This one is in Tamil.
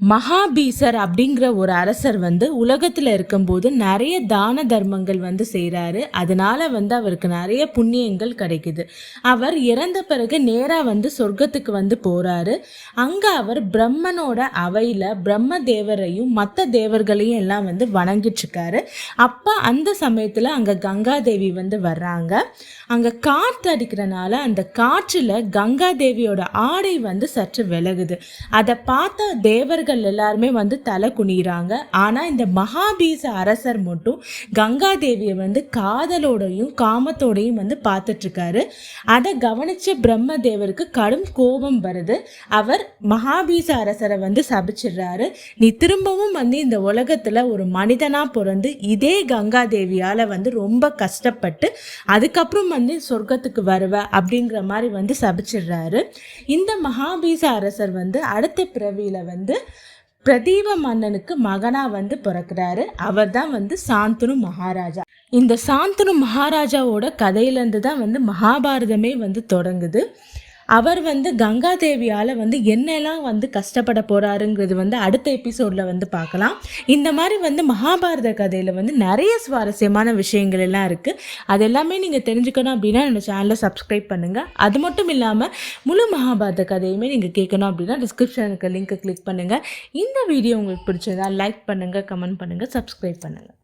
மகாபீசர் அப்படிங்கிற ஒரு அரசர் உலகத்தில் இருக்கும்போது நிறைய தான தர்மங்கள் செய்கிறாரு. அதனால அவருக்கு நிறைய புண்ணியங்கள் கிடைக்குது. அவர் இறந்த பிறகு நேராக சொர்க்கத்துக்கு போகிறாரு. அங்கே அவர் பிரம்மனோட அவையில் பிரம்ம தேவரையும் மற்ற தேவர்களையும் எல்லாம் வணங்கிட்டு இருக்காரு. அப்போ அந்த சமயத்தில் அங்கே கங்காதேவி வர்றாங்க. அங்கே காற்று அடிக்கிறனால அந்த காற்றில் கங்காதேவியோட ஆடை சற்று விலகுது. அதை பார்த்த தேவர்கள் எல்லாருமே தலை குனிறாங்க. ஆனா இந்த மகாபீச அரசர் மட்டும் கங்காதேவியை காதலோடையும் காமத்தோடையும் பார்த்துட்டு இருக்காரு. அதை கவனிச்ச பிரம்ம தேவருக்கு கடும் கோபம் வருது. அவர் மகாபீச அரசரை சபிச்சிடுறாரு. நீ திரும்பவும் இந்த உலகத்துல ஒரு மனிதனா பிறந்து இதே கங்காதேவியால ரொம்ப கஷ்டப்பட்டு அதுக்கப்புறம் சொர்க்கத்துக்கு வருவ அப்படிங்கிற மாதிரி சபிச்சிடுறாரு. இந்த மகாபீச அரசர் அடுத்த பிறவியில பிரதீப மன்னனுக்கு மகனா பிறக்கிறாரு. அவர் தான் சாந்தனு மகாராஜா. இந்த சாந்தனு மகாராஜாவோட கதையிலேருந்து தான் மகாபாரதமே தொடங்குது. அவர் கங்காதேவியால் என்னெல்லாம் கஷ்டப்பட போகிறாருங்கிறது அடுத்த எபிசோடில் பார்க்கலாம். இந்த மாதிரி மகாபாரத கதையில் நிறைய சுவாரஸ்யமான விஷயங்கள் எல்லாம் இருக்குது. அது எல்லாமே நீங்கள் தெரிஞ்சுக்கணும் அப்படின்னா என்னோட சேனலை சப்ஸ்கிரைப் பண்ணுங்கள். அது மட்டும் இல்லாமல் முழு மகாபாரத கதையுமே நீங்கள் கேட்கணும் அப்படின்னா டிஸ்கிரிப்ஷனுக்கு லிங்க்கை கிளிக் பண்ணுங்கள். இந்த வீடியோ உங்களுக்கு பிடிச்சதா லைக் பண்ணுங்கள், கமெண்ட் பண்ணுங்கள், சப்ஸ்கிரைப் பண்ணுங்கள்.